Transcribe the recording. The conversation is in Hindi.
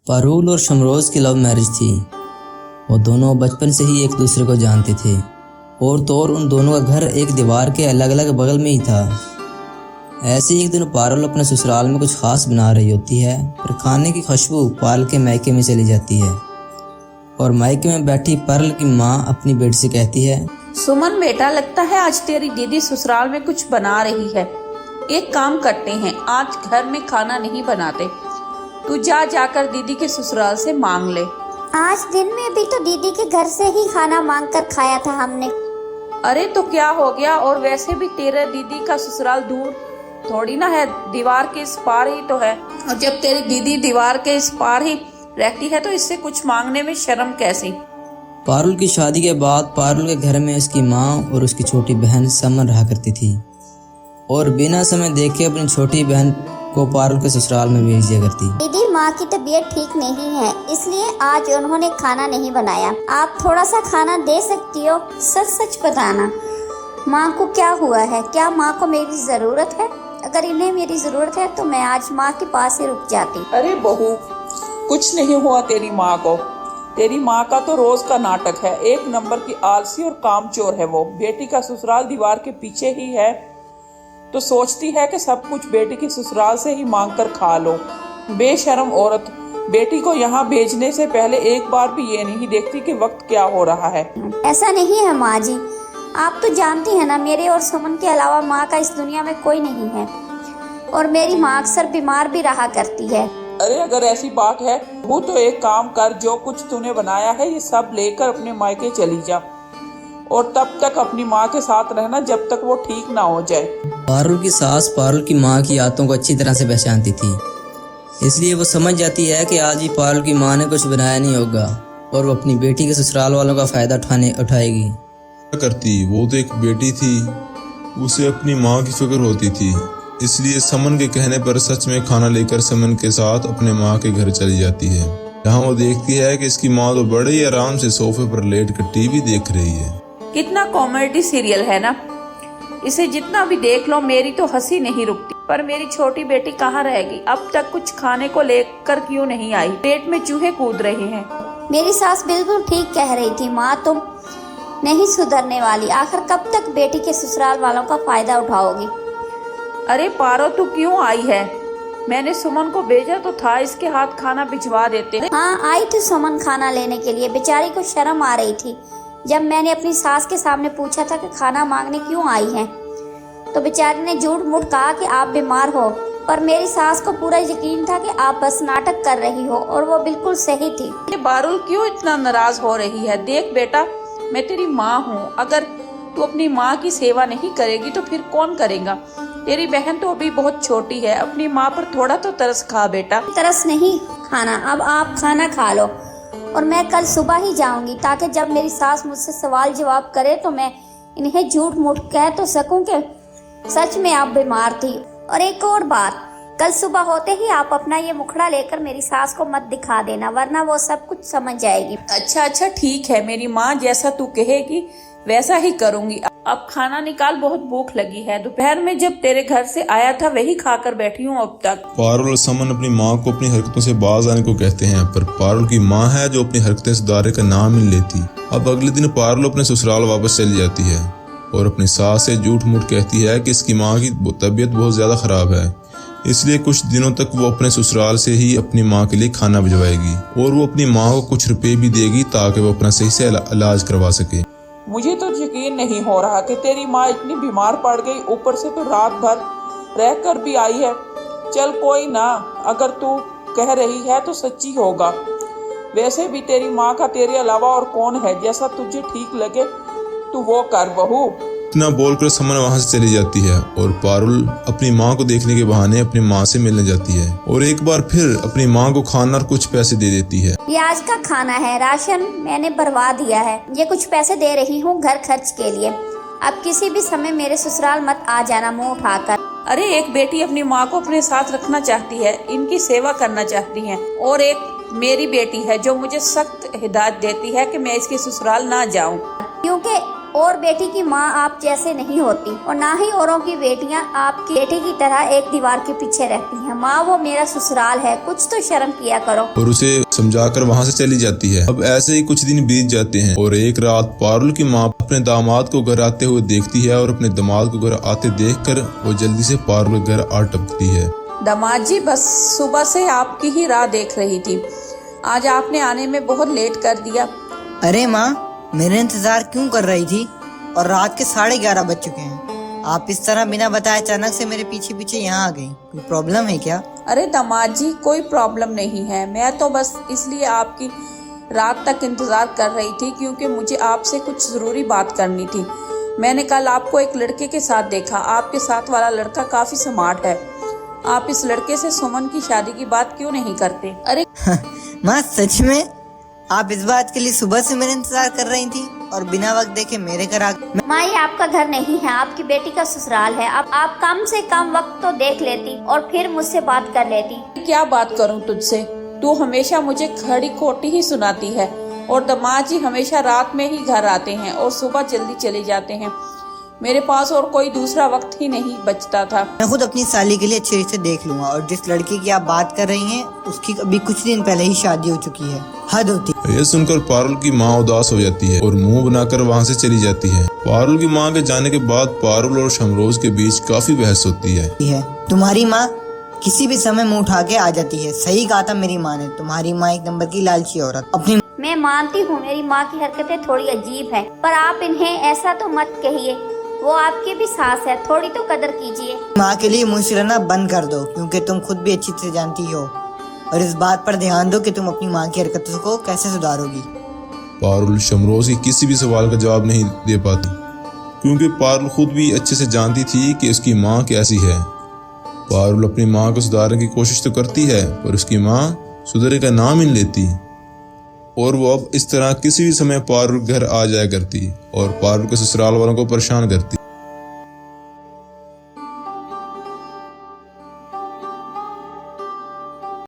पारुल और शमरोज की लव मैरिज थी। वो दोनों बचपन से ही एक दूसरे को जानते थे और तो और उन दोनों का घर एक दीवार के अलग अलग बगल में ही था। ऐसे एक दिन पारुल अपने ससुराल में कुछ खास बना रही होती है, पर खाने की खुशबू पारुल के मायके में चली जाती है और मायके में बैठी पारुल की माँ अपनी बेटी से कहती है, सुमन बेटा, लगता है आज तेरी दीदी ससुराल में कुछ बना रही है। एक काम करते हैं, आज घर में खाना नहीं बनाते, तू जाकर दीदी के ससुराल से मांग ले। आज दिन में भी तो दीदी के घर से ही खाना मांग कर खाया था हमने। अरे तो क्या हो गया, और वैसे भी तेरे दीदी का ससुराल दूर थोड़ी ना है, दीवार के इस पार ही तो है। और जब तेरी दीदी दीवार के इस पार ही रहती है तो इससे कुछ मांगने में शर्म कैसी। पारुल की शादी के बाद पारुल के घर में उसकी माँ और उसकी छोटी बहन समन रहा करती थी और बिना समय देखे अपनी छोटी बहन को पारुल के ससुराल में भेज दिया करती। दीदी माँ की तबीयत ठीक नहीं है, इसलिए आज उन्होंने खाना नहीं बनाया। आप थोड़ा सा खाना दे सकती हो? सच सच बताना, माँ को क्या हुआ है? क्या माँ को मेरी जरूरत है? अगर इन्हें मेरी जरूरत है तो मैं आज माँ के पास ही रुक जाती। अरे बहू, कुछ नहीं हुआ तेरी माँ को। तेरी माँ का तो रोज का नाटक है, एक नंबर की आलसी और कामचोर है वो। बेटी का ससुराल दीवार के पीछे ही है तो सोचती है कि सब कुछ बेटी के ससुराल से ही मांग कर खा लो। बेशर्म औरत, बेटी को यहाँ भेजने से पहले एक बार भी ये नहीं देखती कि वक्त क्या हो रहा है। ऐसा नहीं है माँ जी, आप तो जानती हैं ना, मेरे और सुमन के अलावा माँ का इस दुनिया में कोई नहीं है और मेरी माँ अक्सर बीमार भी रहा करती है। अरे अगर ऐसी बात है वो तो एक काम कर, जो कुछ तूने बनाया है ये सब लेकर अपने मायके चली जा और तब तक अपनी माँ के साथ रहना जब तक वो ठीक ना हो जाए। पारुल की सास पारुल की माँ की आदतों को अच्छी तरह से पहचानती थी, इसलिए वो समझ जाती है कि आज ही पारुल की माँ ने कुछ बनाया नहीं होगा और वो अपनी बेटी के ससुराल वालों का फायदा उठाएगी। क्या करती, वो तो एक बेटी थी, उसे अपनी माँ की फिक्र होती थी, इसलिए समन के कहने पर सच में खाना लेकर समन के साथ अपने माँ के घर चली जाती है। यहाँ वो देखती है कि इसकी माँ तो बड़े ही आराम से सोफे पर लेट कर टीवी देख रही है। कितना कॉमेडी सीरियल है ना, इसे जितना भी देख लो मेरी तो हंसी नहीं रुकती। पर मेरी छोटी बेटी कहाँ रहेगी? अब तक कुछ खाने को लेकर क्यों नहीं आई? पेट में चूहे कूद रहे हैं। मेरी सास बिल्कुल ठीक कह रही थी माँ, तुम नहीं सुधरने वाली। आखिर कब तक बेटी के ससुराल वालों का फायदा उठाओगी? अरे पारो, तू क्यों आई है? मैंने सुमन को भेजा तो था, इसके हाथ खाना भिजवा देते। हाँ, आई थी सुमन खाना लेने के लिए। बेचारी को शर्म आ रही थी जब मैंने अपनी सास के सामने पूछा था कि खाना मांगने क्यों आई हैं, तो बेचारी ने झूठ मूठ कहा कि आप बीमार हो। पर मेरी सास को पूरा यकीन था कि आप बस नाटक कर रही हो और वो बिल्कुल सही थी। ये पारुल क्यों इतना नाराज हो रही है? देख बेटा, मैं तेरी माँ हूँ, अगर तू अपनी माँ की सेवा नहीं करेगी तो फिर कौन करेगा? तेरी बहन तो अभी बहुत छोटी है, अपनी माँ पर थोड़ा तो तरस खा बेटा। तरस नहीं खाना, अब आप खाना खा लो और मैं कल सुबह ही जाऊंगी, ताकि जब मेरी सास मुझसे सवाल जवाब करे तो मैं इन्हें झूठ मूठ कह तो सकूं कि सच में आप बीमार थी। और एक और बात, कल सुबह होते ही आप अपना ये मुखड़ा लेकर मेरी सास को मत दिखा देना, वरना वो सब कुछ समझ जाएगी। अच्छा ठीक है, मेरी माँ जैसा तू कहेगी वैसा ही करूंगी। अब खाना निकाल, बहुत भूख लगी है। दोपहर में जब तेरे घर से आया था वही खाकर बैठी हूँ अब तक। पारुल और समन अपनी माँ को अपनी हरकतों से बाज आने को कहते हैं, पर पारुल की माँ है जो अपनी हरकतें सुधारने का नाम नहीं लेती। अब अगले दिन पारुल अपने ससुराल वापस चली जाती है और अपनी सास से झूठ मूठ कहती है कि इसकी माँ की तबीयत बहुत ज्यादा खराब है, इसलिए कुछ दिनों तक वो अपने ससुराल से ही अपनी माँ के लिए खाना भिजवाएगी और वो अपनी माँ को कुछ रुपए भी देगी ताकि वो अपना सही से इलाज करवा सके। मुझे तो यकीन नहीं हो रहा कि तेरी माँ इतनी बीमार पड़ गई, ऊपर से तो रात भर रह कर भी आई है। चल कोई ना, अगर तू कह रही है तो सच्ची होगा। वैसे भी तेरी माँ का तेरे अलावा और कौन है? जैसा तुझे ठीक लगे तू वो कर बहू। इतना बोलकर समन वहाँ से चली जाती है और पारुल अपनी माँ को देखने के बहाने अपनी माँ से मिलने जाती है और एक बार फिर अपनी माँ को खाना और कुछ पैसे दे देती है। ये आज का खाना है, राशन मैंने भरवा दिया है, ये कुछ पैसे दे रही हूँ घर खर्च के लिए। अब किसी भी समय मेरे ससुराल मत आ जाना मुँह उठाकर। अरे एक बेटी अपनी माँ को अपने साथ रखना चाहती है, इनकी सेवा करना चाहती है, और एक मेरी बेटी है जो मुझे सख्त हिदायत देती है कि मैं इसके ससुराल ना जाऊं। क्योंकि और बेटी की माँ आप जैसे नहीं होती और ना ही औरों की बेटियाँ आपकी बेटी की तरह एक दीवार के पीछे रहती हैं। माँ, वो मेरा ससुराल है, कुछ तो शर्म किया करो। और उसे समझाकर वहां से चली जाती है। अब ऐसे ही कुछ दिन बीत जाते हैं और एक रात पारुल की माँ अपने दामाद को घर आते हुए देखती है और अपने दामाद को घर आते देखकर वो जल्दी से पारुल के घर आ टपकती है। दामाद जी, बस सुबह से आपकी ही राह देख रही थी। आज आपने आने में बहुत लेट कर दिया। अरे माँ, मेरा इंतजार क्यों कर रही थी? और रात के 11:30 बज चुके हैं। आप इस तरह बिना बताए अचानक से मेरे पीछे पीछे यहाँ आ गई। कोई प्रॉब्लम है क्या? अरे दामाद जी, कोई प्रॉब्लम नहीं है। मैं तो बस इसलिए आपकी रात तक इंतजार कर रही थी क्योंकि मुझे आपसे कुछ जरूरी बात करनी थी। मैंने कल आपको एक लड़के के साथ देखा। आपके साथ वाला लड़का काफी स्मार्ट है। आप इस लड़के से सुमन की शादी की बात क्यों नहीं करते? अरे माँ, सच में आप इस बात के लिए सुबह से मेरा इंतजार कर रही थी और बिना वक्त देखे मेरे घर आ गई? माँ, ये आपका घर नहीं है, आपकी बेटी का ससुराल है। अब आप कम से कम वक्त तो देख लेती और फिर मुझसे बात कर लेती। क्या बात करूं तुझसे? तू हमेशा मुझे खड़ी खोटी ही सुनाती है और दामाद जी हमेशा रात में ही घर आते हैं और सुबह जल्दी चले जाते हैं। मेरे पास और कोई दूसरा वक्त ही नहीं बचता था। मैं खुद अपनी साली के लिए अच्छे रिश्ते देख लूंगा और जिस लड़की की आप बात कर रही हैं उसकी अभी कुछ दिन पहले ही शादी हो चुकी है। हद होती है। यह सुनकर पारुल की माँ उदास हो जाती है और मुंह बनाकर वहां से चली जाती है। पारुल की माँ के जाने के बाद पारुल और शमरोज के बीच काफी बहस होती है। तुम्हारी माँ किसी भी समय मुंह उठा के आ जाती है। सही कहा था मेरी माँ ने, तुम्हारी माँ एक नंबर की लालची औरत। अपनी मैं मानती हूँ मेरी माँ की हरकतें थोड़ी अजीब है, पर आप इन्हें ऐसा तो मत कहिए। वो आपकी भी सास है, थोड़ी तो कदर कीजिए। माँ के लिए मुँह सिलाना बंद कर दो क्योंकि तुम खुद भी अच्छी से जानती हो और इस बात पर ध्यान दो कि तुम अपनी माँ की हरकतों को कैसे सुधारोगी। पारुल शमरोज की किसी भी सवाल का जवाब नहीं दे पाती क्योंकि पारुल खुद भी अच्छे से जानती थी कि उसकी माँ कैसी है। पारुल अपनी माँ को सुधारने की कोशिश तो करती है पर उसकी माँ सुधरने का नाम ही नहीं लेती और वो अब इस तरह किसी भी समय पारुल घर आ जाया करती और पारुल के ससुराल वालों को परेशान करती।